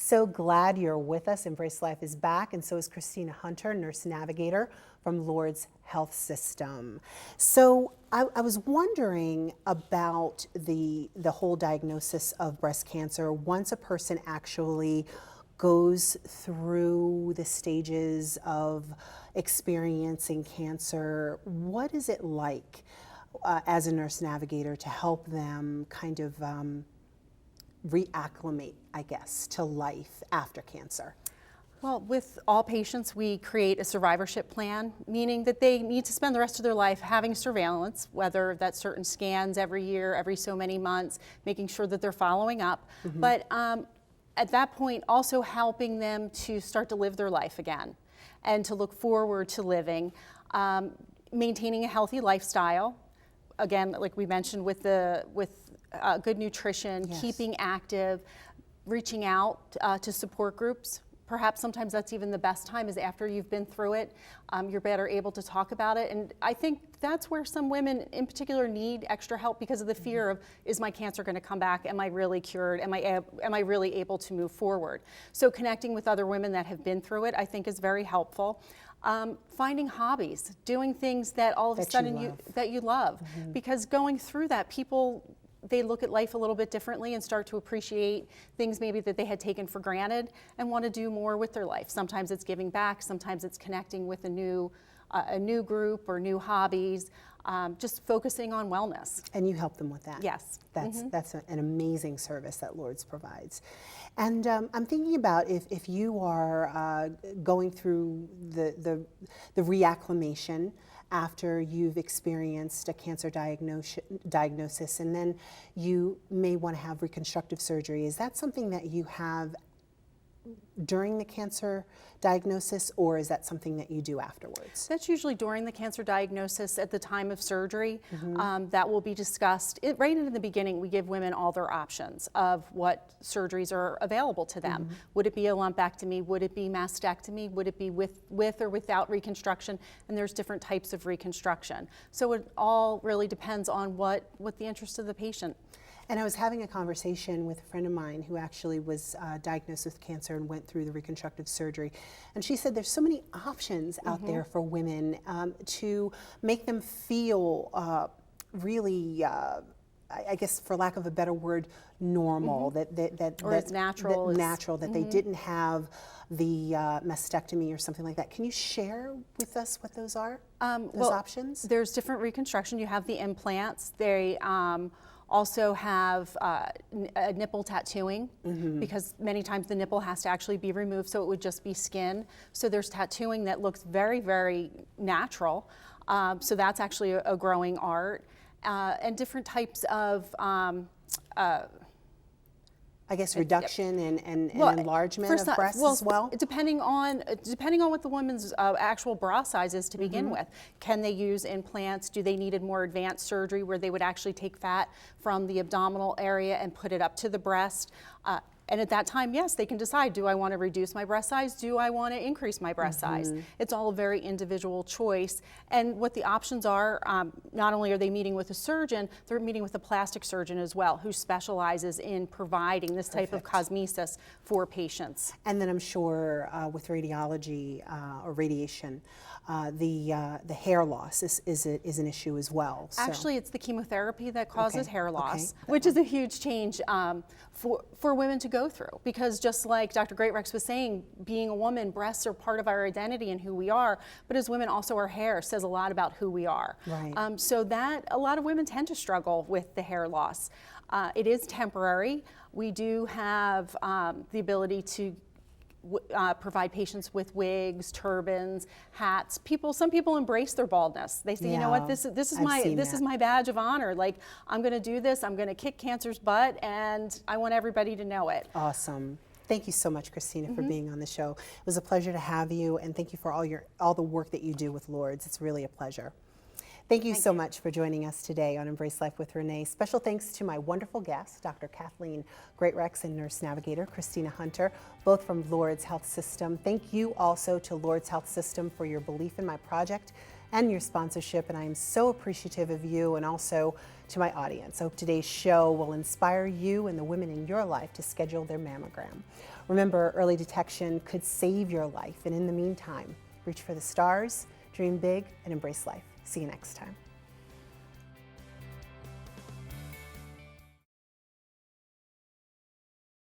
So glad you're with us. Embrace Life is back, and so is Christina Hunter, nurse navigator from Lourdes Health System. So I was wondering about the whole diagnosis of breast cancer. Once a person actually goes through the stages of experiencing cancer, what is it like as a nurse navigator to help them kind of reacclimate, I guess, to life after cancer? Well, with all patients, we create a survivorship plan, meaning that they need to spend the rest of their life having surveillance, whether that's certain scans every year, every so many months, making sure that they're following up. But at that point, also helping them to start to live their life again and to look forward to living, maintaining a healthy lifestyle. Again, like we mentioned, with good nutrition, Yes. keeping active, reaching out to support groups. Perhaps sometimes that's even the best time, is after you've been through it, you're better able to talk about it. And I think that's where some women in particular need extra help, because of the fear of, is my cancer going to come back? Am I really cured? Am I really able to move forward? So connecting with other women that have been through it, I think, is very helpful. Finding hobbies, doing things that all of a sudden you love. Because going through that, they look at life a little bit differently and start to appreciate things maybe that they had taken for granted and want to do more with their life. Sometimes it's giving back, sometimes it's connecting with a new group or new hobbies, just focusing on wellness. And you help them with that? Yes. That's an amazing service that Lourdes provides. And I'm thinking about if you are going through the reacclimation after you've experienced a cancer diagnosis, and then you may want to have reconstructive surgery. Is that something that you have during the cancer diagnosis, or is that something that you do afterwards? That's usually during the cancer diagnosis, at the time of surgery. That will be discussed. Right in the beginning, we give women all their options of what surgeries are available to them. Would it be a lumpectomy? Would it be mastectomy? Would it be with or without reconstruction? And there's different types of reconstruction. So it all really depends on what the interest of the patient. And I was having a conversation with a friend of mine who actually was diagnosed with cancer and went through the reconstructive surgery. And she said there's so many options out there for women to make them feel really, I guess for lack of a better word, normal. As natural. That they didn't have the mastectomy or something like that. Can you share with us what those are, those options? There's different reconstruction. You have the implants. They also have a nipple tattooing, because many times the nipple has to actually be removed, so it would just be skin. So there's tattooing that looks very, very natural. So that's actually a growing art. And different types of I guess reduction and enlargement of breasts as well? Depending on what the woman's actual bra size is to begin with. Can they use implants? Do they need a more advanced surgery where they would actually take fat from the abdominal area and put it up to the breast? And at that time, yes, they can decide, do I want to reduce my breast size? Do I want to increase my breast size? It's all a very individual choice. And what the options are, not only are they meeting with a surgeon, they're meeting with a plastic surgeon as well, who specializes in providing this type of cosmesis for patients. And then I'm sure with radiology or radiation, the hair loss is an issue as well. So. Actually, it's the chemotherapy that causes hair loss, which is a huge change for women to go through. Because just like Dr. Greatrex was saying, being a woman, breasts are part of our identity and who we are. But as women, also our hair says a lot about who we are. Right. So that a lot of women tend to struggle with the hair loss. It is temporary. We do have the ability to provide patients with wigs, turbans, hats. Some people embrace their baldness. They say, you know what, this is my badge of honor. Like, I'm going to do this. I'm going to kick cancer's butt, and I want everybody to know it. Awesome. Thank you so much, Christina, for being on the show. It was a pleasure to have you, and thank you for all the work that you do with Lourdes. It's really a pleasure. Thank you so much for joining us today on Embrace Life with Renee. Special thanks to my wonderful guests, Dr. Kathleen Greatrex and nurse navigator Christina Hunter, both from Lourdes Health System. Thank you also to Lourdes Health System for your belief in my project and your sponsorship, and I am so appreciative of you and also to my audience. I hope today's show will inspire you and the women in your life to schedule their mammogram. Remember, early detection could save your life, and in the meantime, reach for the stars, dream big, and embrace life. See you next time.